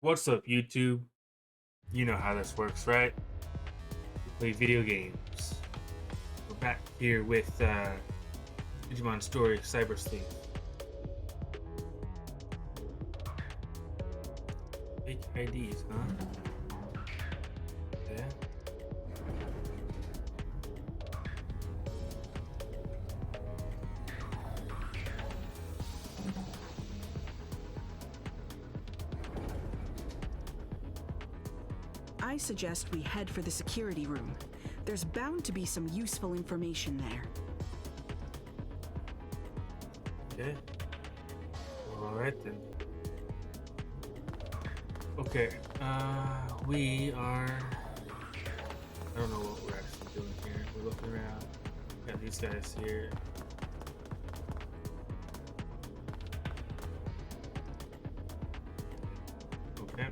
What's up, YouTube? You know how this works, right? We play video games. We're back here with Digimon Story Cyber Sleep. Fake IDs, huh? Yeah. I suggest we head for the security room. There's bound to be some useful information there. Okay. Alright then. Okay. We are... I don't know what we're actually doing here. We're looking around. Got these guys here. Okay.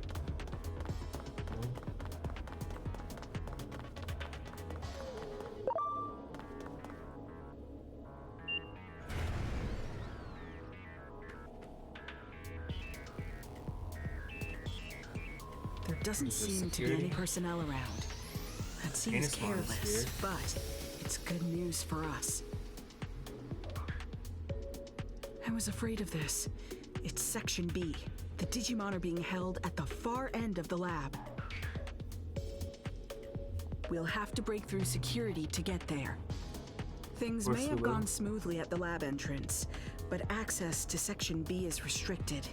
There doesn't seem to be any personnel around. That seems careless, but it's good news for us. I was afraid of this. It's Section B. The Digimon are being held at the far end of the lab. We'll have to break through security to get there. Things may have gone smoothly at the lab entrance, but access to Section B is restricted,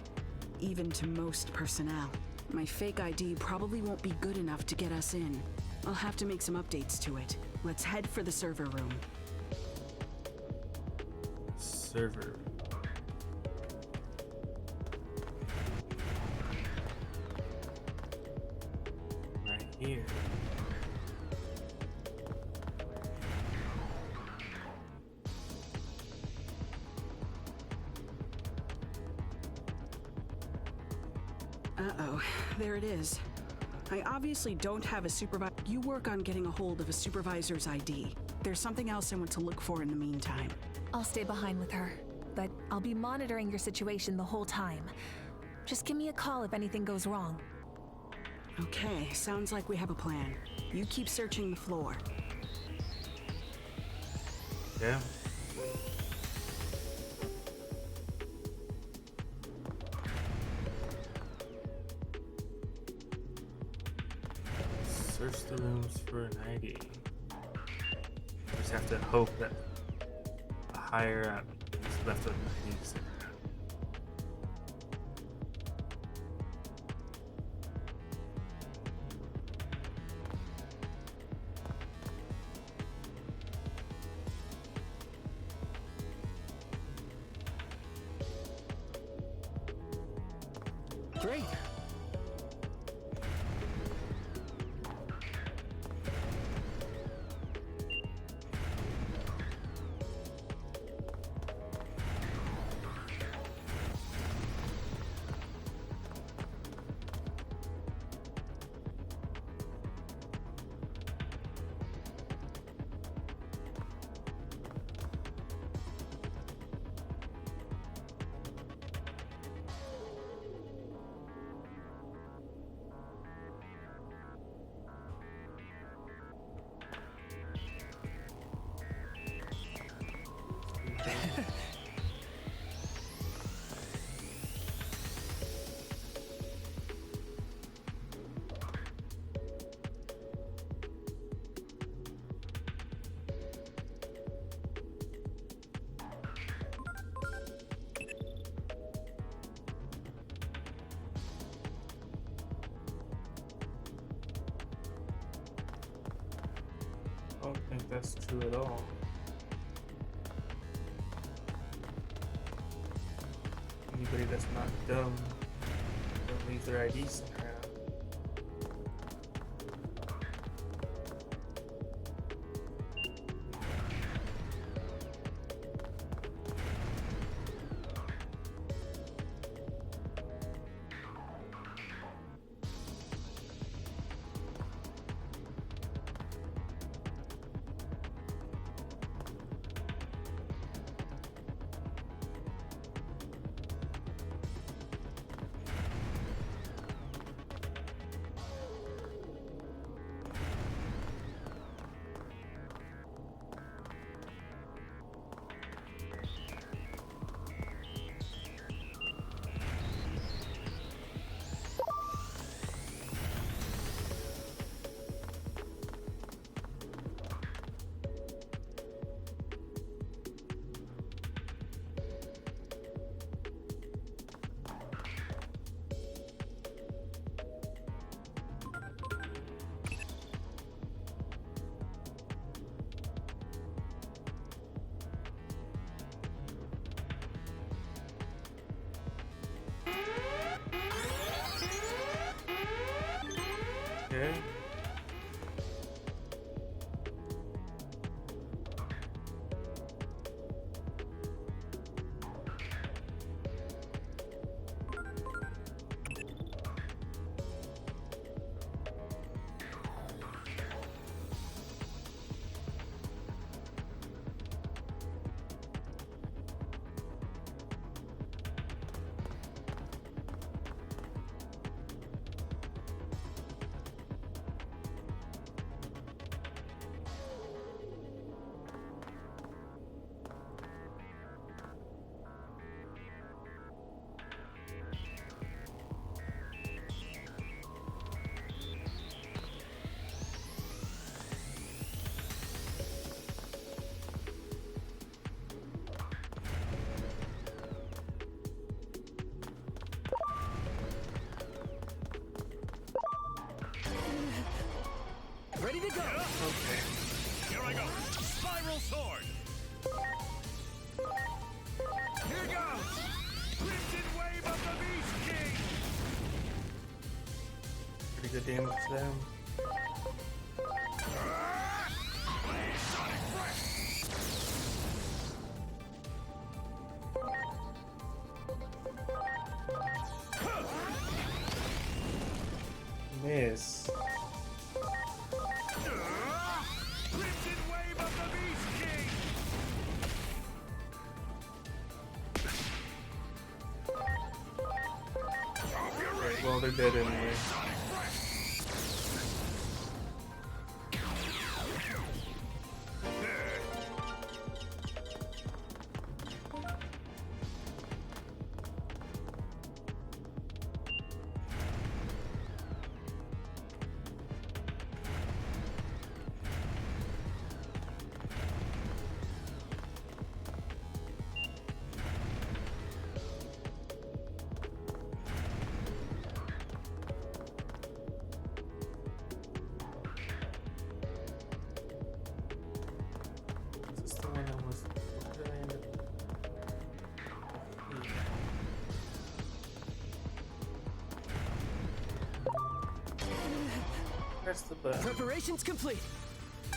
even to most personnel. My fake ID probably won't be good enough to get us in. I'll have to make some updates to it. Let's head for the server room. Server. Right here. Uh-oh, there it is. I obviously don't have a supervisor. You work on getting a hold of a supervisor's ID. There's something else I want to look for in the meantime. I'll stay behind with her, but I'll be monitoring your situation the whole time. Just give me a call if anything goes wrong. Okay, sounds like we have a plan. You keep searching the floor. Yeah. Search the rooms for an ID. Just have to hope that a higher up is left with an ID somewhere. Great. I don't think that's true at all. Anybody that's not dumb don't leave their IDs around. Okay. Ready to go. Okay. Here I go. Spiral sword. Here goes. Crimson wave of the Beast King. Pretty good damage to them. Blaze Sonic Fresh. Miss. Crimson wave of the Beast King. Hope you're ready. Well, they're dead anyway. Sonic Fresh. Is this the one that was? What did I end up? Press the button. Preparations complete.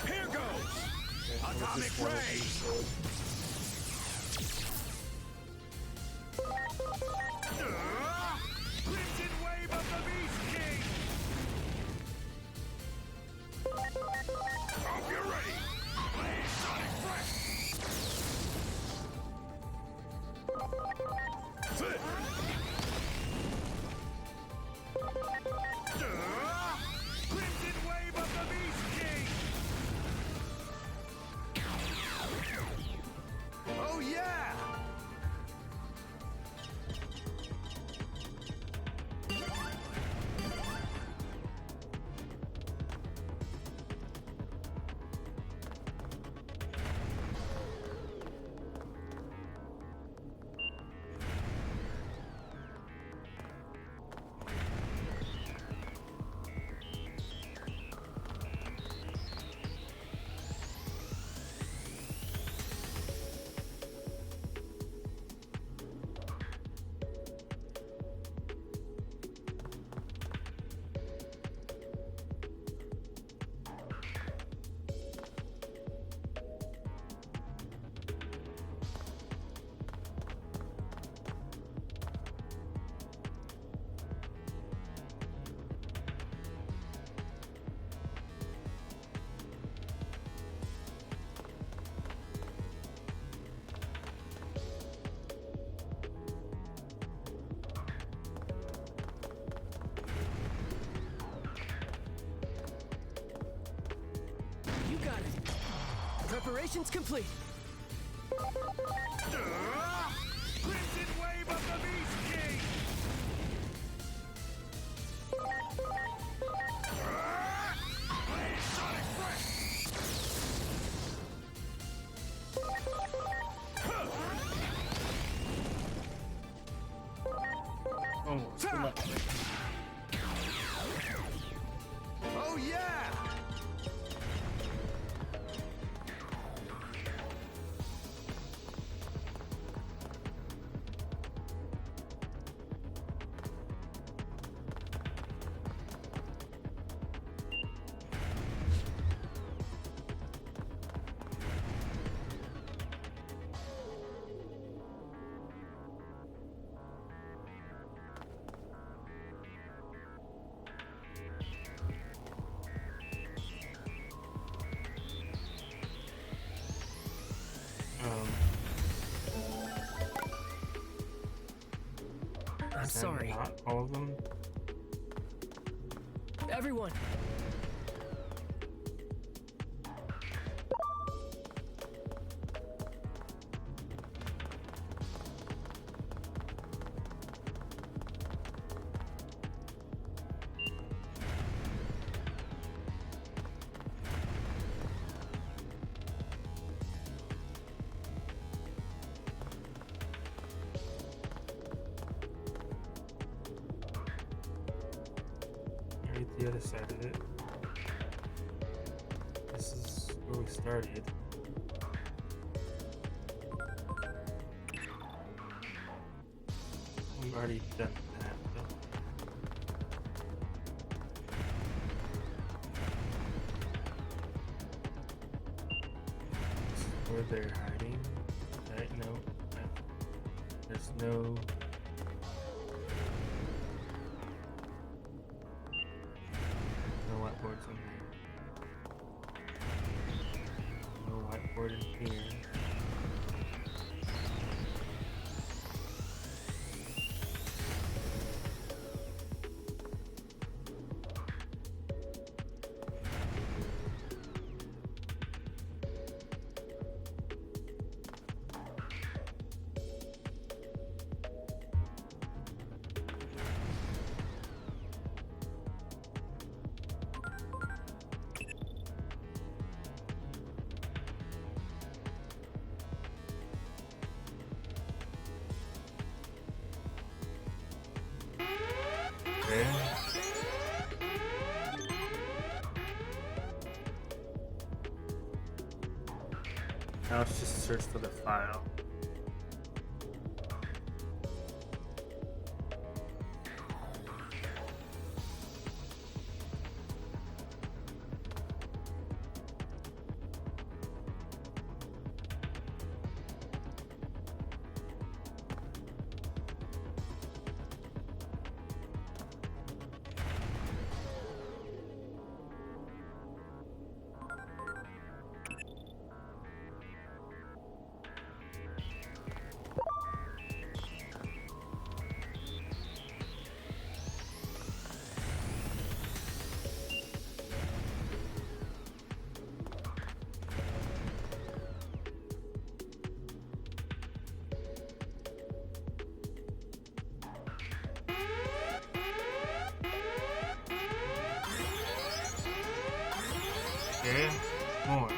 Here goes. Okay, what was Atomic this one? ray. Crimson wave of the Beast King. Hope you're ready. Blaze Sonic Fresh. Crimson wave of the Beast King. Oh yeah. You got it. Preparations complete. Crimson wave of the Beast King. Blaze Sonic Fresh. Almost. Come on. Oh yeah. Sorry. Not all of them. Everyone! The other side of it. This is where we started. We've already done that though. This is where they're hiding. Right? No. There's no. Whiteboards in there. No whiteboard in here. Okay. Now let's just search for the file. Okay, more.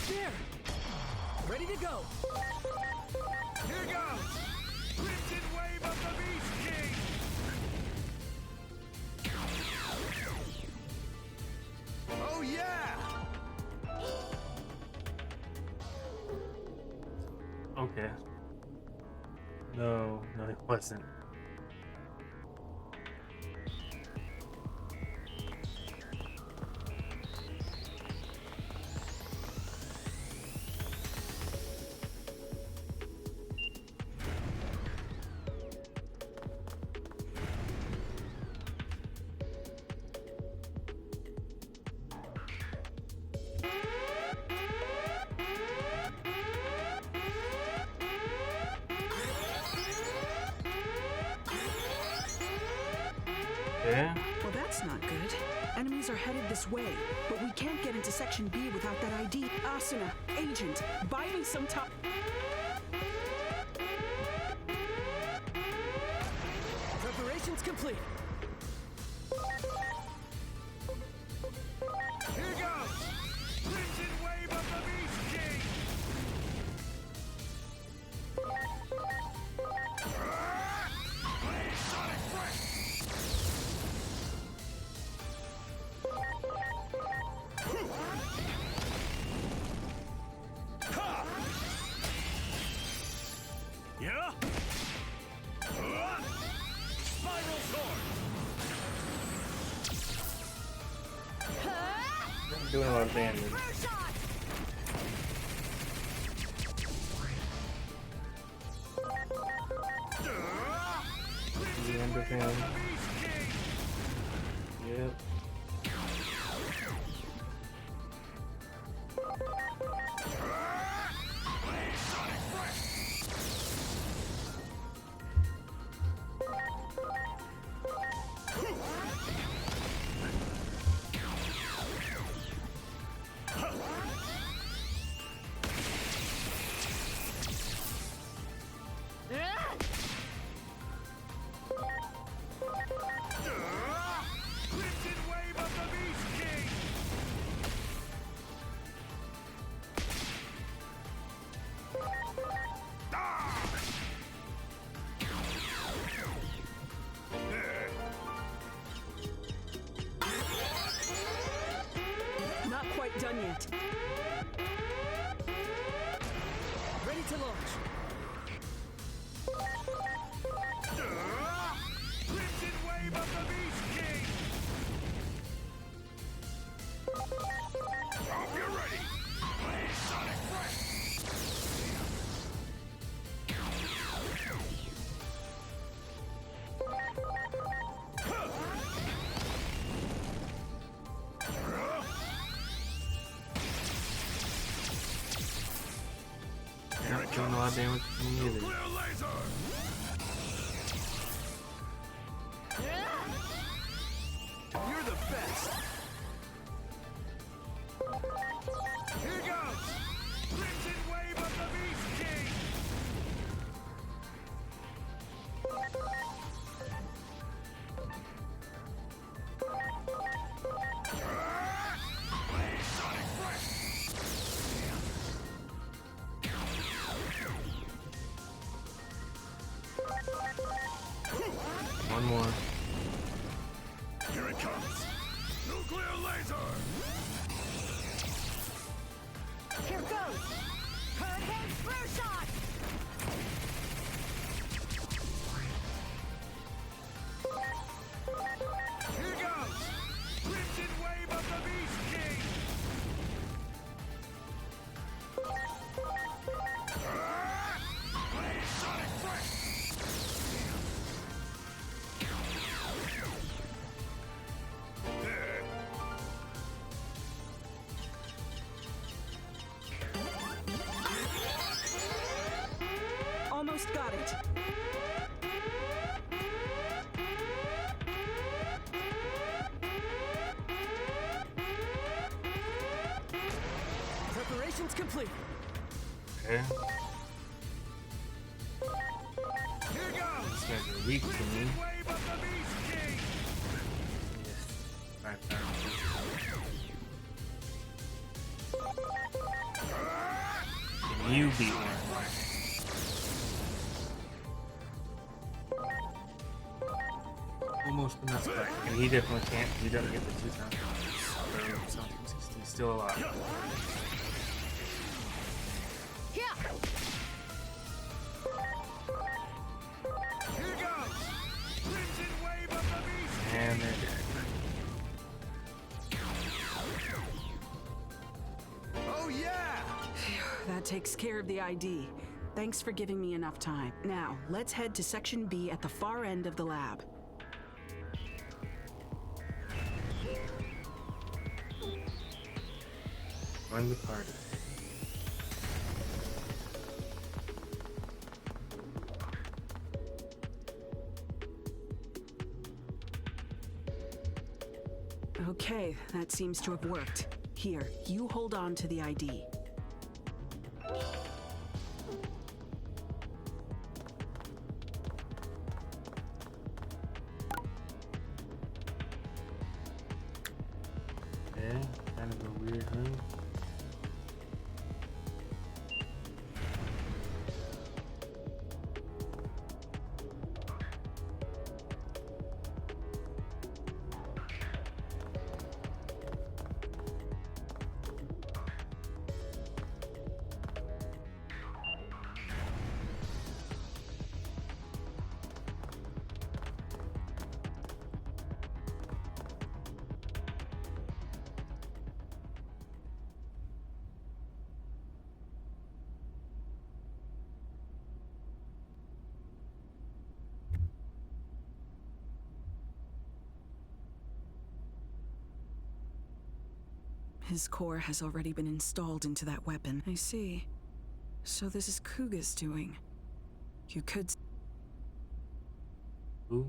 There! Ready to go! Here goes! Crimson Wave of the Beast King! Oh yeah! Okay. No, it wasn't. Yeah. Well, that's not good. Enemies are headed this way, but we can't get into Section B without that ID. Asuna, Agent, buy me some time. Preparations complete. Here goes! Crimson Wave of the Beast King! Blaze Sonic Breath! doing a lot of damage. The end of him. Yep. Not quite done yet. Ready to launch. Crimson wave of the Beast King! Hope you're ready! Play Sonic Fresh! Not doing a lot of damage to me either. Nuclear laser! You're the best! Here goes! Crimson wave of the Beast King! Play Sonic Fresh! One more. Here it comes! Nuclear laser! Here goes! Hurricane Flare Shot! Here goes! Crimson wave of the Beast King! Play Sonic Fresh! Almost got it. Preparations complete. Okay. Here goes! These guys are weak to me. Wave of the Beast King! Yes. 5,000. Can you beat one? Almost enough, but and he definitely can't. He doesn't get the 2 times. So he's still alive. Yeah! Here goes! Crimson wave of the Beast King! And they're dead. Oh yeah! That takes care of the ID. Thanks for giving me enough time. Now, let's head to Section B at the far end of the lab. Join the party. Okay, that seems to have worked. Here, you hold on to the ID. Okay, kind of a weird room. His core has already been installed into that weapon. I see. So this is Kuga's doing. You could... Who?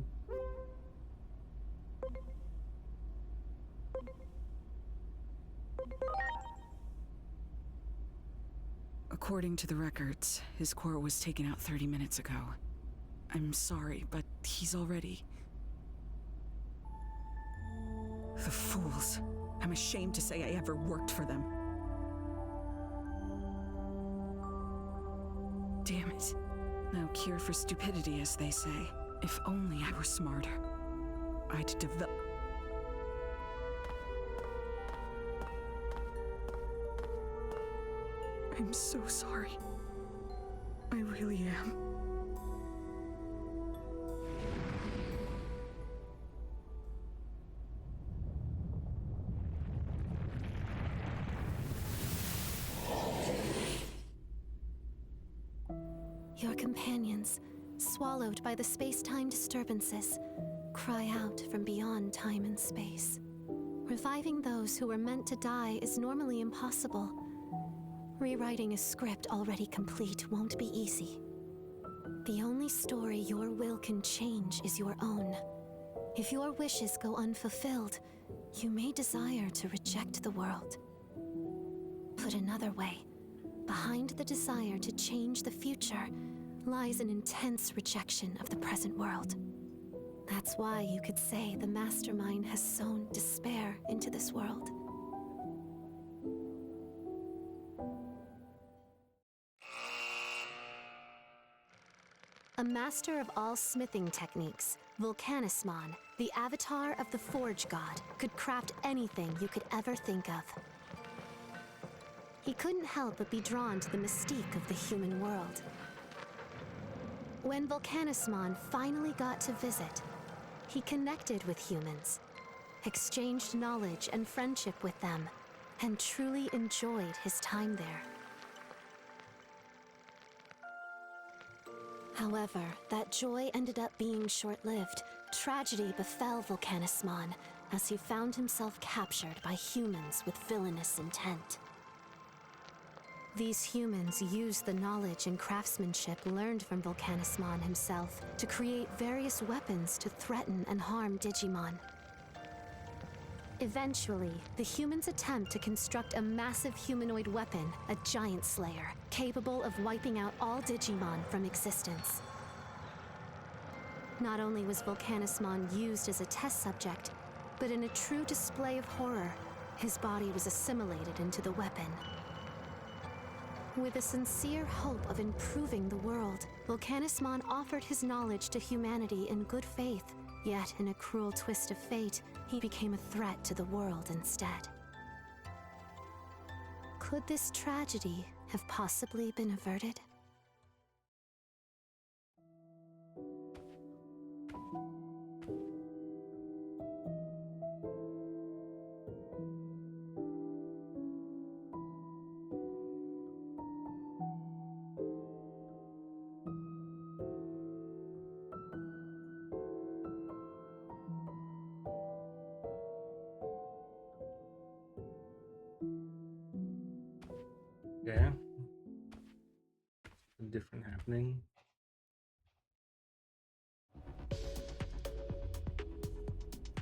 According to the records, his core was taken out 30 minutes ago. I'm sorry, but he's already... The fools. I'm ashamed to say I ever worked for them. Damn it. No cure for stupidity, as they say. If only I were smarter. I'd develop... I'm so sorry. I really am. Your companions, swallowed by the space-time disturbances, cry out from beyond time and space. Reviving those who were meant to die is normally impossible. Rewriting a script already complete won't be easy. The only story your will can change is your own. If your wishes go unfulfilled, you may desire to reject the world. Put another way, behind the desire to change the future lies an intense rejection of the present world. That's why you could say the mastermind has sown despair into this world. A master of all smithing techniques, Volcanismon, the avatar of the Forge God, could craft anything you could ever think of. He couldn't help but be drawn to the mystique of the human world. When Volcanismon finally got to visit, he connected with humans, exchanged knowledge and friendship with them, and truly enjoyed his time there. However, that joy ended up being short-lived. Tragedy befell Volcanismon as he found himself captured by humans with villainous intent. These humans used the knowledge and craftsmanship learned from Volcanismon himself to create various weapons to threaten and harm Digimon. Eventually, the humans attempt to construct a massive humanoid weapon, a giant slayer, capable of wiping out all Digimon from existence. Not only was Volcanismon used as a test subject, but in a true display of horror, his body was assimilated into the weapon. With a sincere hope of improving the world, Volcanismon offered his knowledge to humanity in good faith. Yet, in a cruel twist of fate, he became a threat to the world instead. Could this tragedy have possibly been averted? Yeah. Something different happening.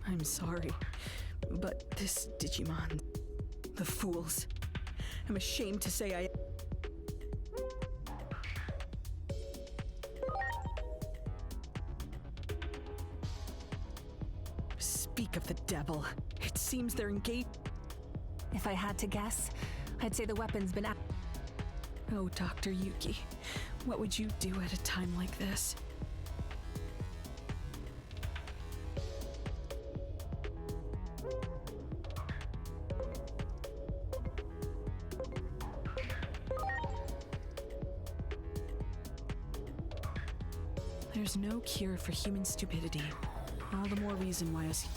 I'm sorry, but this Digimon... The fools. I'm ashamed to say I... Speak of the devil. It seems they're engaged... If I had to guess, I'd say the weapon's been... Oh, Dr. Yuki, what would you do at a time like this? There's no cure for human stupidity. All the more reason why us...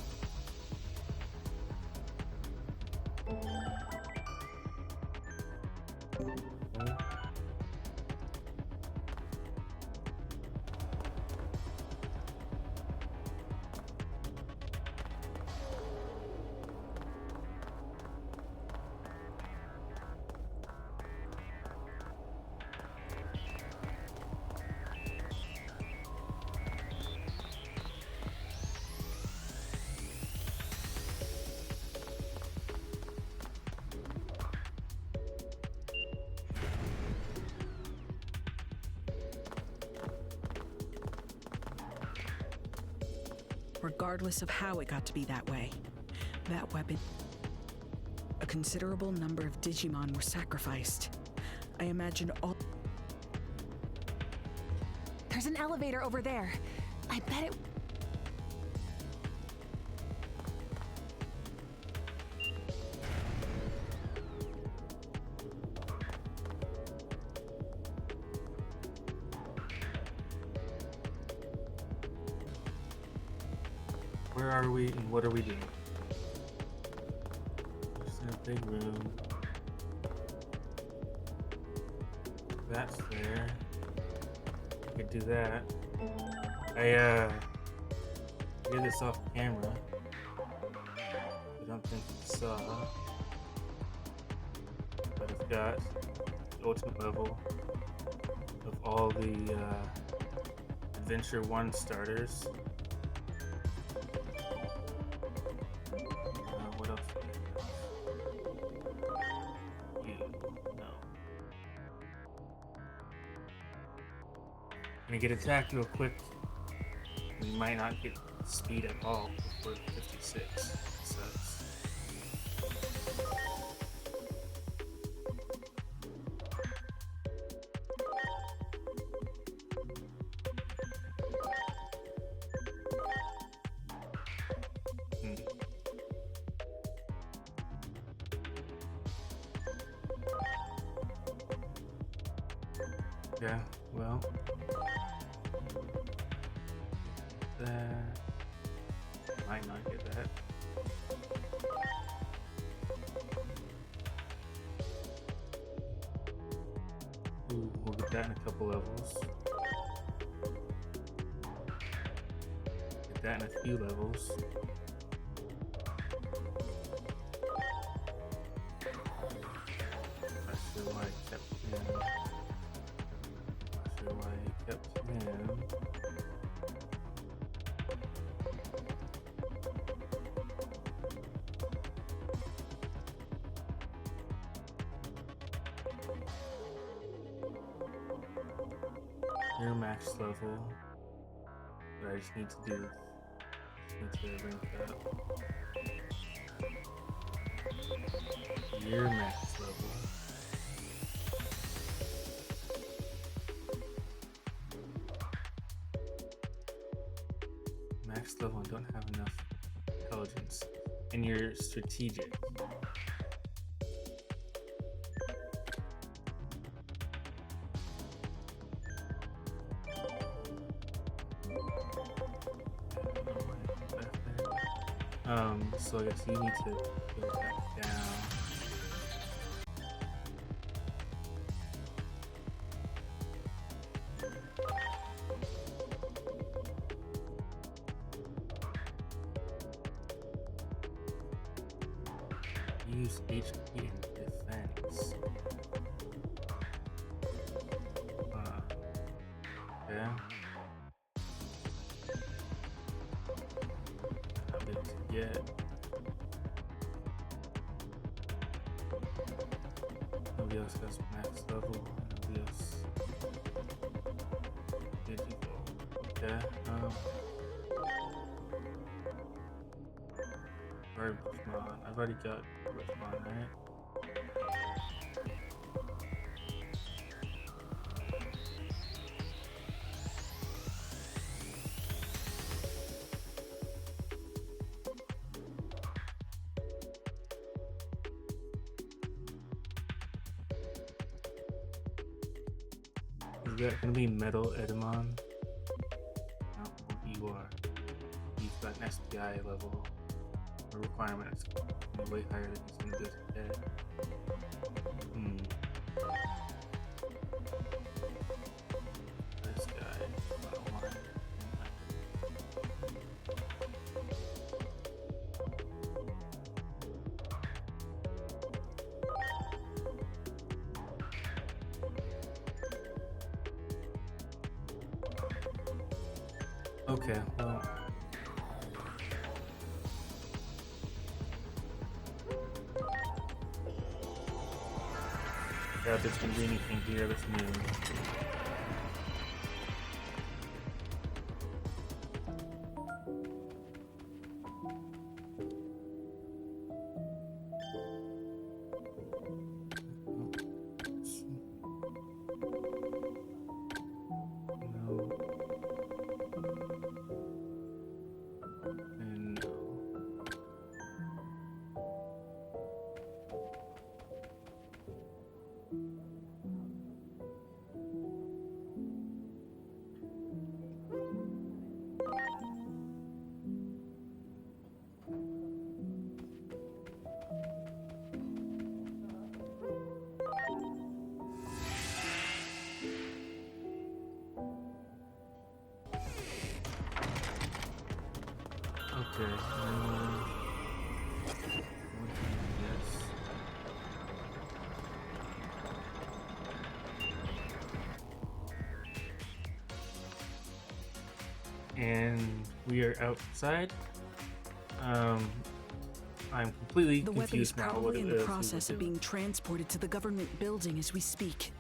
regardless of how it got to be that way. That weapon... A considerable number of Digimon were sacrificed. I imagine all... There's an elevator over there. I bet it... Where are we and what are we doing? Just in a big room. That's there. I could do that. I did this off camera. I don't think you saw. But it's got the ultimate level of all the Adventure 1 starters. What else? You no. Gonna get attacked real quick. We might not get speed at all before 56. So yeah, well, that might not get that. Ooh, we'll get that in a couple levels. Get that in a few levels. Not sure why I kept him. Not sure why I kept him. Your max level, but I just need to rank up. Your max level. Max level, I don't have enough intelligence. And you're strategic. So I guess you need to go back down. Use HP and defense. Yeah. Not able to get. Nobody else has max level. Nobody else. Yeah. Or WolfMan. I've already got WolfMan, right? Is that gonna be Metal Edamon? No, you are. You've got an SPI level. A requirement is way higher than he's gonna do today. This guy, I don't want him. Okay, well. Yeah, if there's gonna be anything here that's new. Okay. Yes. And we are outside. I'm completely The weapon is confused now. What probably it in the is we process were of doing. being transported to the government building as we speak.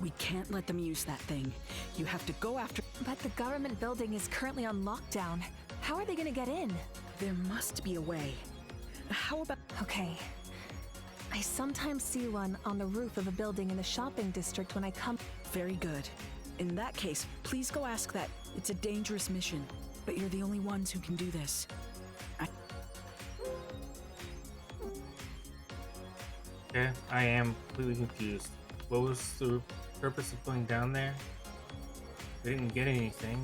We can't let them use that thing. You have to go after... But the government building is currently on lockdown. How are they gonna get in? There must be a way. How about... Okay. I sometimes see one on the roof of a building in the shopping district when I come. Very good. In that case, please go ask that. It's a dangerous mission, but you're the only ones who can do this. Okay, I am completely confused. What was the purpose of going down there? We didn't get anything.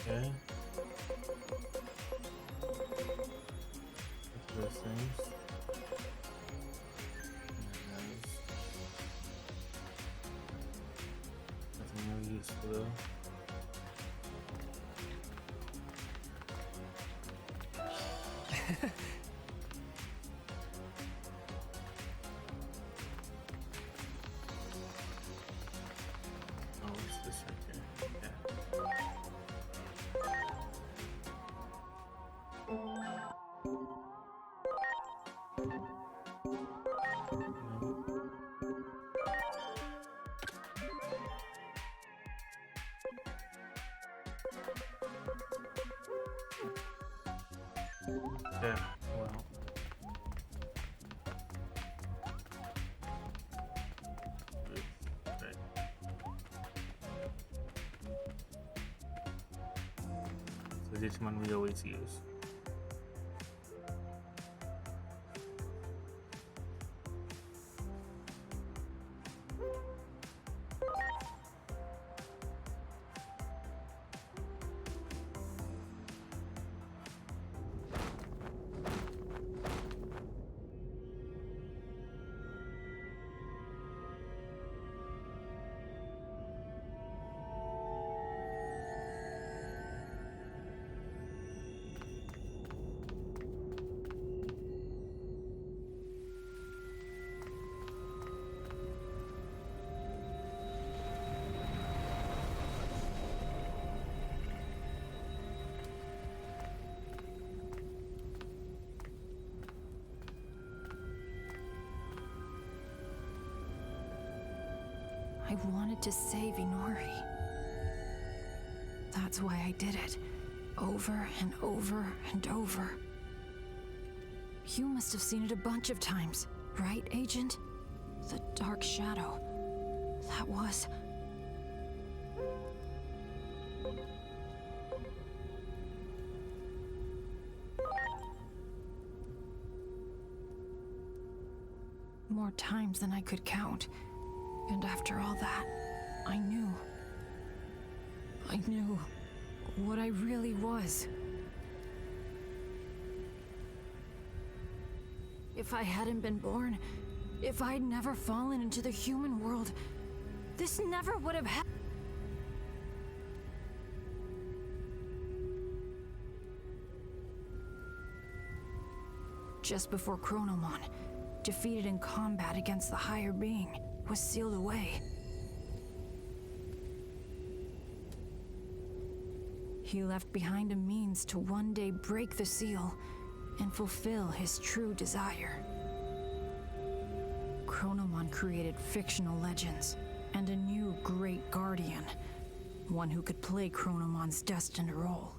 Okay. Look at those things. Nothing really useful though. Oh, what's this right here? Yeah. Yeah, well. Right. So this one we always use. I wanted to save Inori. That's why I did it. Over and over and over. You must have seen it a bunch of times, right, Agent? The Dark Shadow. That was... more times than I could count. And after all that, I knew what I really was. If I hadn't been born, if I'd never fallen into the human world, this never would have happened. Just before Chronomon, defeated in combat against the higher being, was sealed away. He left behind a means to one day break the seal and fulfill his true desire. Chronomon created fictional legends and a new great guardian, one who could play Chronomon's destined role.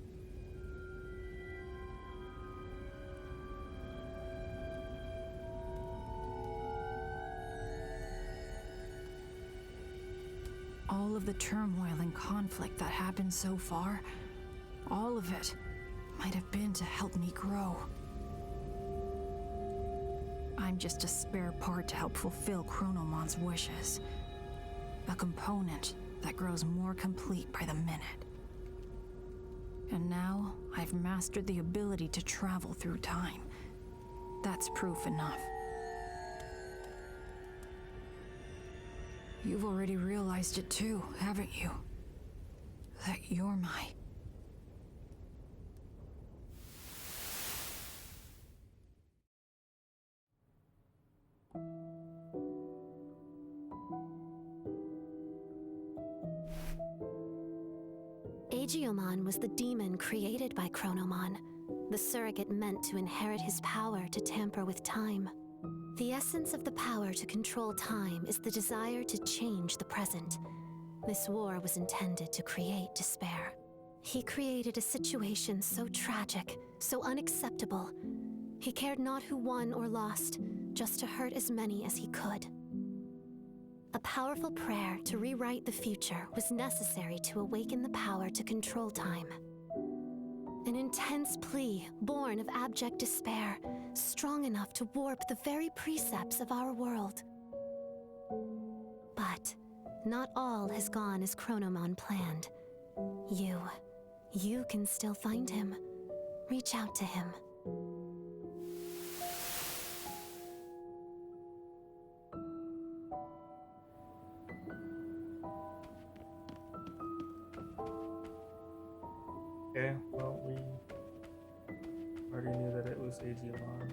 all of the turmoil and conflict that happened so far, all of it might have been to help me grow. I'm just a spare part to help fulfill Chronomon's wishes. A component that grows more complete by the minute. And now, I've mastered the ability to travel through time. That's proof enough. You've already realized it too, haven't you? That you're my... Agiomon was the demon created by Chronomon, the surrogate meant to inherit his power to tamper with time. The essence of the power to control time is the desire to change the present. This war was intended to create despair. He created a situation so tragic, so unacceptable. He cared not who won or lost, just to hurt as many as he could. A powerful prayer to rewrite the future was necessary to awaken the power to control time. An intense plea born of abject despair, strong enough to warp the very precepts of our world. But not all has gone as Chronomon planned. You can still find him. Reach out to him. Okay, well, we already knew that it was Agiomon.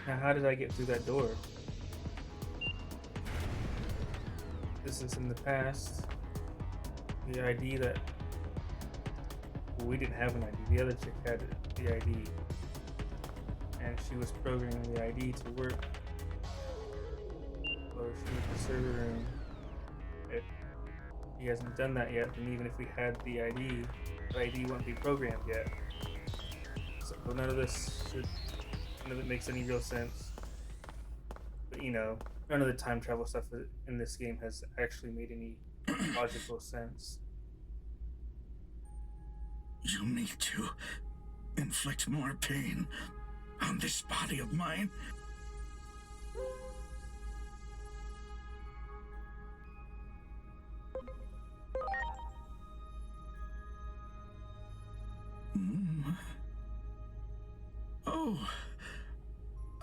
Now, how did I get through that door? This is in the past. The ID that... Well, we didn't have an ID. The other chick had the ID. And she was programming the ID to work. Or she was the server room. If he hasn't done that yet, then even if we had the ID won't be programmed yet. So none of it makes any real sense. But you know, none of the time travel stuff in this game has actually made any logical sense. You need to inflict more pain on this body of mine. Oh,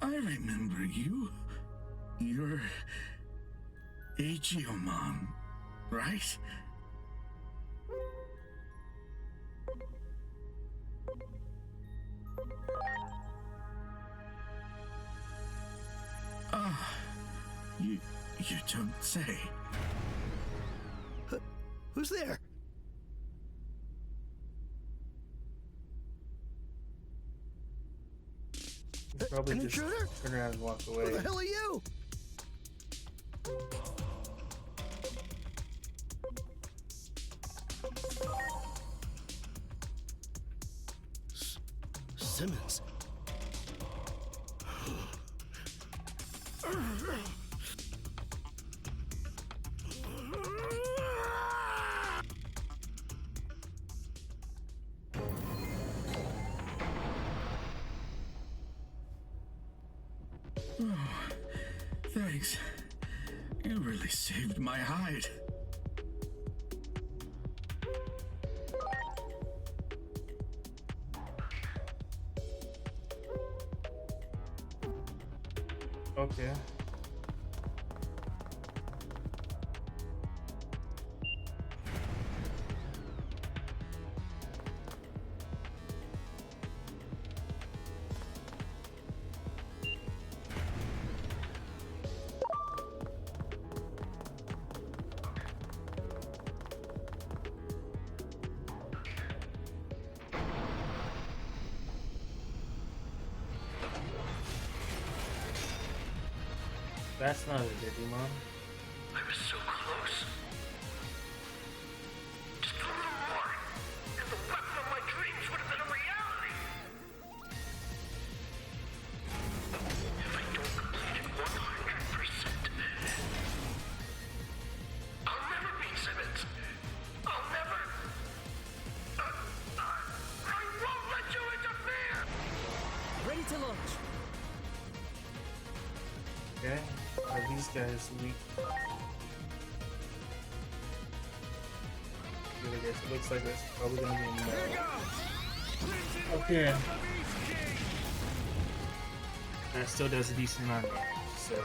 I remember you. You're Agiomon, right? Ah, you don't say. Who's there? Probably An just intruder? turn around and walk away. Who the hell are you? Simmons. Thanks. You really saved my hide. Okay. That's not a Digimon. I was so close. Just a little more, and the weapon of my dreams would have been a reality. If I don't complete it 100%, I'll never beat Simmons. I'll never. I won't let you interfere. Ready to launch. Okay. Are these guys weak? I guess it looks like it's probably gonna be no. Okay. That still does a decent amount of damage, so I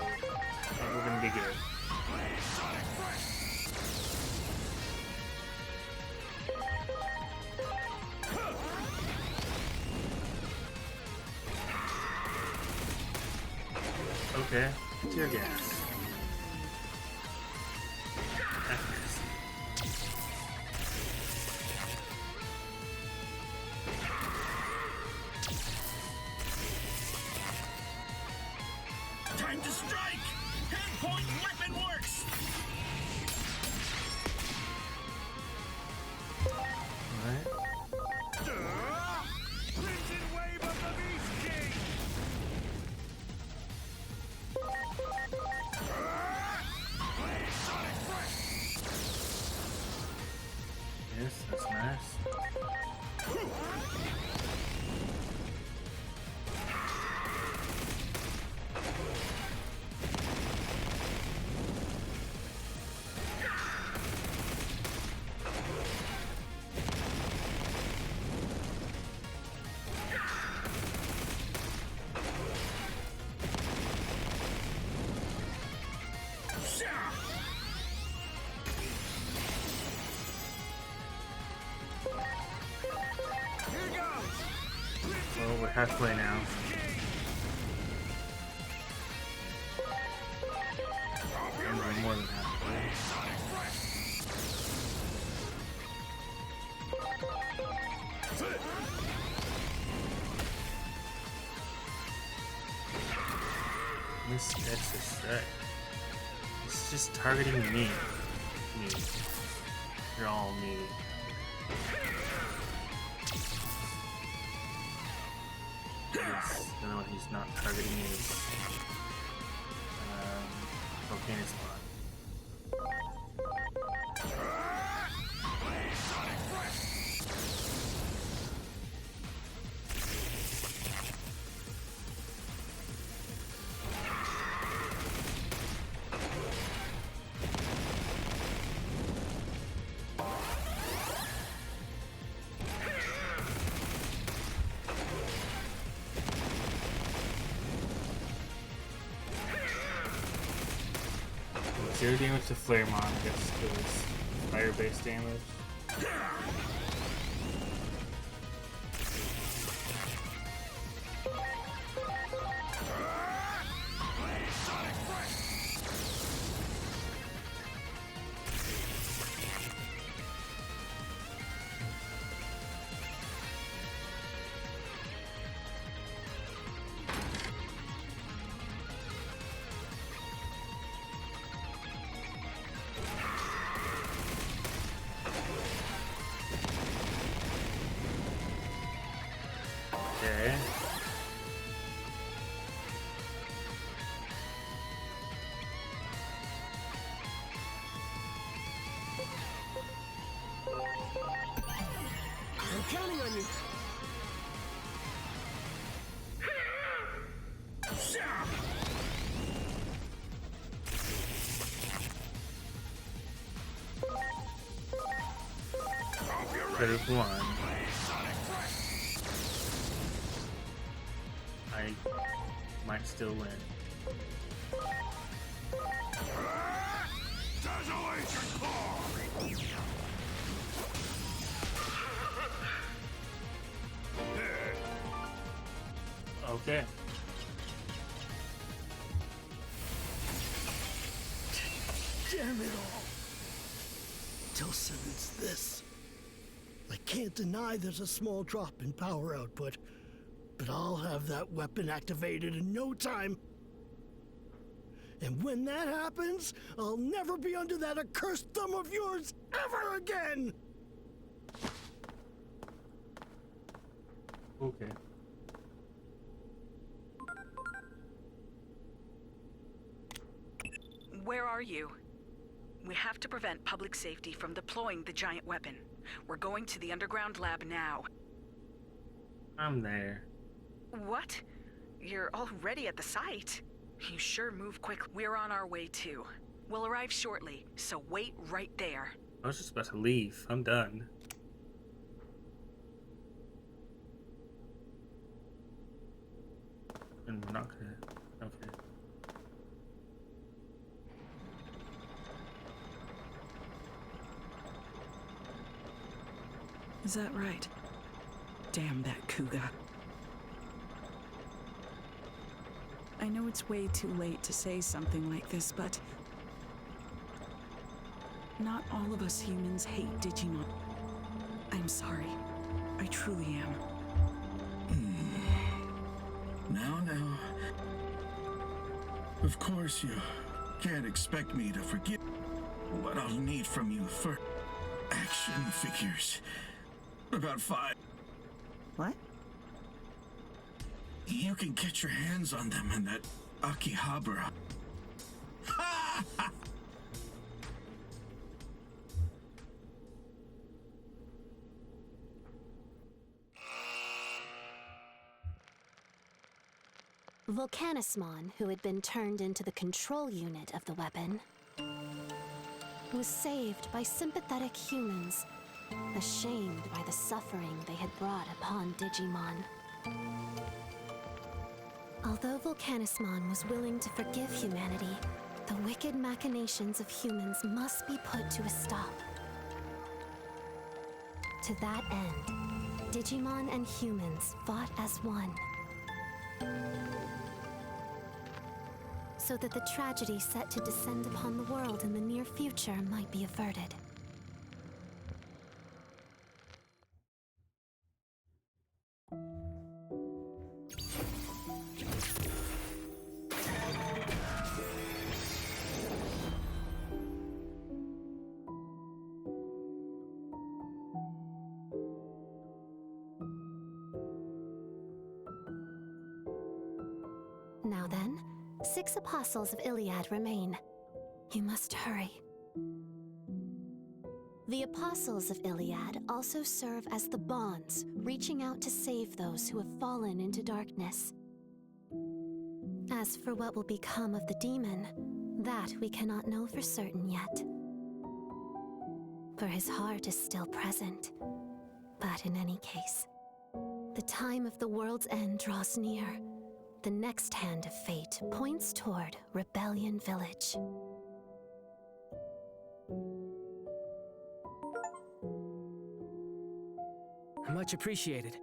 think we're gonna be good. Okay, tear gas. Time to strike! Pinpoint weapon works! Alright. Crimson wave of the Beast King! Yes, that's nice. Well, we're halfway now. And we're more than halfway. This gets this right. It's just targeting me. You're all me. Yes, the only one he's not targeting is Volcano's Lot. Zero damage to Flaremon, I guess, because fire-based damage. Okay. I'm counting on you. Better one. I might still win. Isolation core! Okay. Damn it all. Tell Simmons this. I can't deny there's a small drop in power output, but I'll have that weapon activated in no time. And when that happens, I'll never be under that accursed thumb of yours ever again! Okay. Where are you? We have to prevent public safety from deploying the giant weapon. We're going to the underground lab now. I'm there. What? You're already at the site? You sure move quick. We're on our way too. We'll arrive shortly, so wait right there. I was just about to leave. I'm done. And we're not gonna. Okay. Is that right? Damn that Kuga. I know it's way too late to say something like this, but not all of us humans hate Digimon. I'm sorry. I truly am. Now. Of course, you can't expect me to forgive what I'll need from you for action figures. About 5. What? You can get your hands on them in that Akihabara. Volcanismon, who had been turned into the control unit of the weapon, was saved by sympathetic humans, ashamed by the suffering they had brought upon Digimon. Although Volcanismon was willing to forgive humanity, the wicked machinations of humans must be put to a stop. To that end, Digimon and humans fought as one, so that the tragedy set to descend upon the world in the near future might be averted. Now then, 6 apostles of Iliad remain. You must hurry. The apostles of Iliad also serve as the bonds, reaching out to save those who have fallen into darkness. As for what will become of the demon, that we cannot know for certain yet. For his heart is still present. But in any case, the time of the world's end draws near. The next hand of fate points toward Rebellion Village. Much appreciated.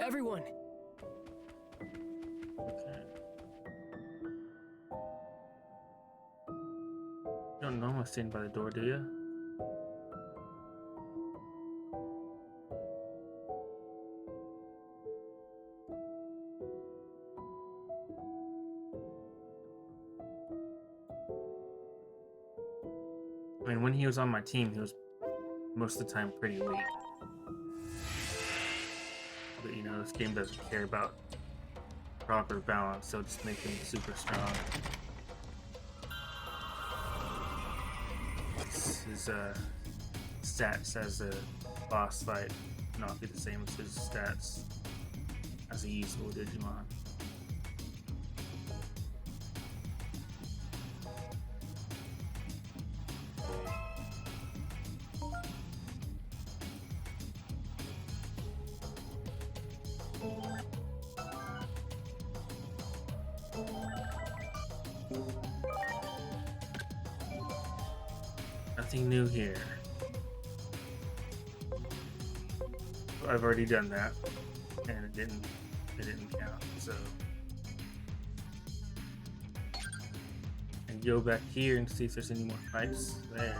Everyone! Okay. You don't know I'm standing by the door, do you? I mean, when he was on my team, he was most of the time pretty weak. But you know, this game doesn't care about proper balance, so just make him super strong. His stats as a boss fight not be the same as his stats as a useful Digimon. nothing new here. I've already done that, and it didn't count. So, and go back here and see if there's any more fights there.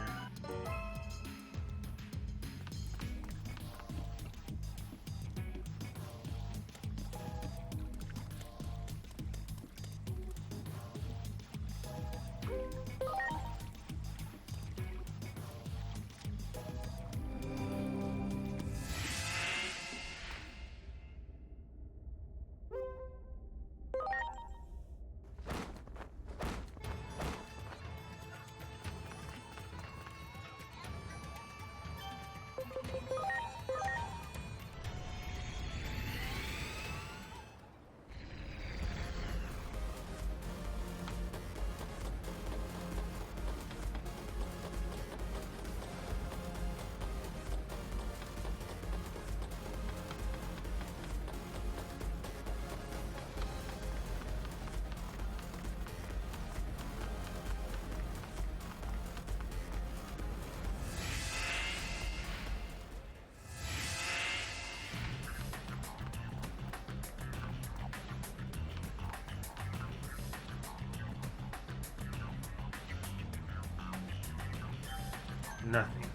Nothing.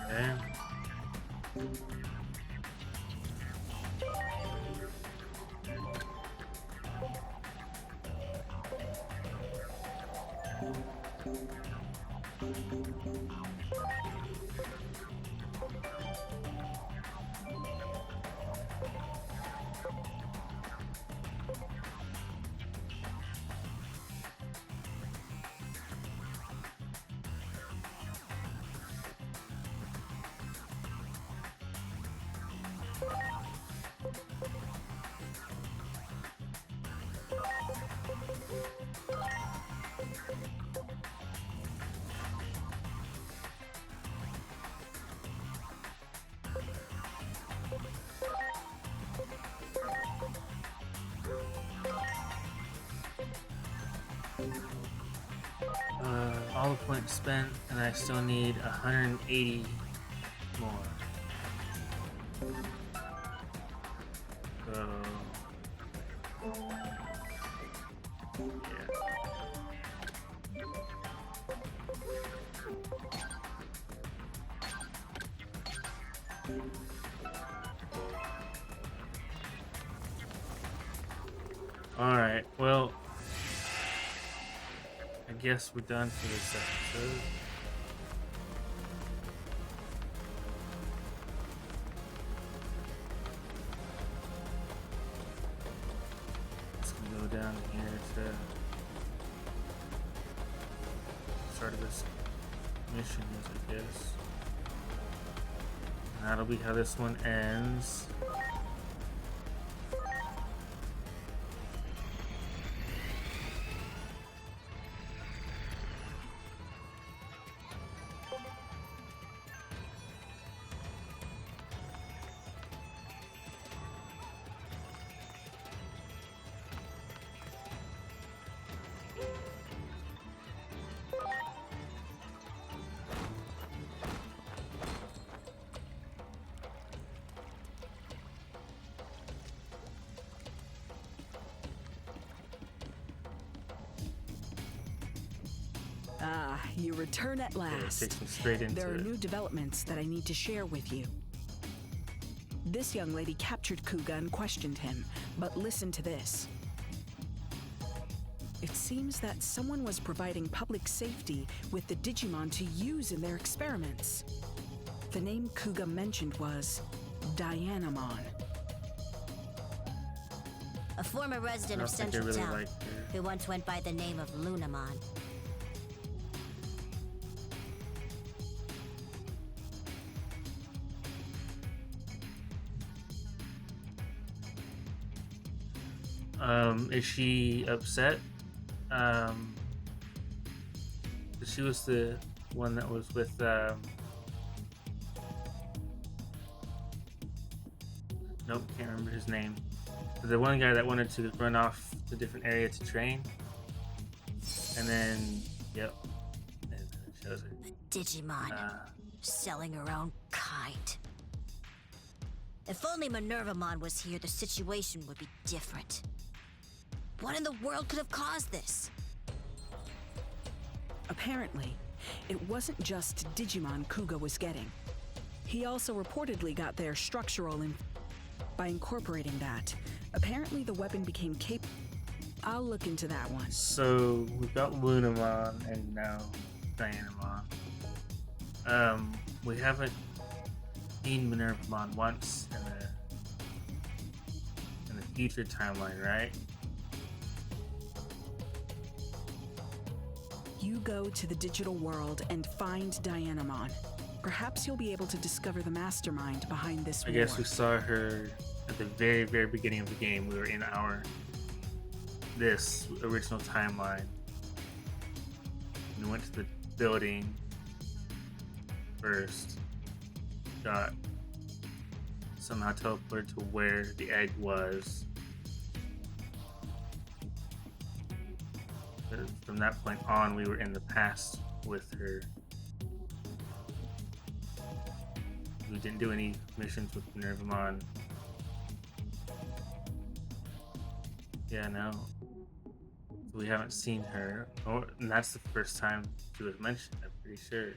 Okay. All the points spent, and I still need 180 more. So, yeah. All right. Well, I guess we're done for this episode. Just gonna go down here to start of this mission, I guess. And that'll be how this one ends. Ah, you return at last. Takes me straight into There are it. new developments that I need to share with you. This young lady captured Kuga and questioned him, but listen to this. It seems that someone was providing public safety with the Digimon to use in their experiments. The name Kuga mentioned was Dianamon. A former resident I of don't think I Central really Town, liked her. who once went by the name of Lunamon. Is she upset? She was the one that was with nope, can't remember his name. The one guy that wanted to run off to a different area to train, and then Yep. And then it shows her. Digimon. Selling her own kind. If only Minervamon was here, the situation would be different. What in the world could have caused this? Apparently, it wasn't just Digimon Kuga was getting. He also reportedly got their structural by incorporating that. Apparently the weapon became capable. I'll look into that one. So we've got Lunamon and now Dianamon. We haven't seen Minervamon once in the future timeline, right? You go to the digital world and find Dianamon. Perhaps you'll be able to discover the mastermind behind this war. I guess we saw her at the very, very beginning of the game. We were in this original timeline. We went to the building first. Got somehow teleported to where the egg was. From that point on, we were in the past with her. We didn't do any missions with Minervamon. Yeah, no. We haven't seen her. And that's the first time she was mentioned, I'm pretty sure.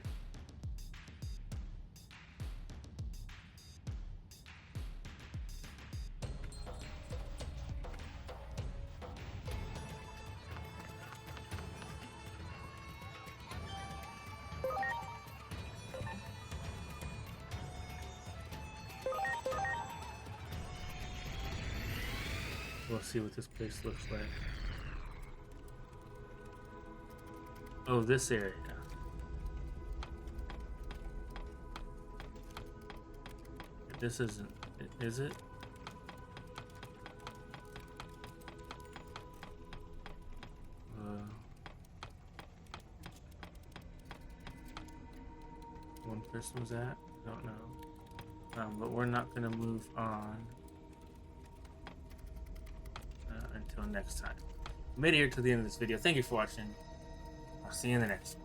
We'll see what this place looks like. Oh, this area. This isn't, is it? One person was at? Don't know. But we're not gonna move on until next time. We made it here to the end of this video. Thank you for watching. I'll see you in the next one.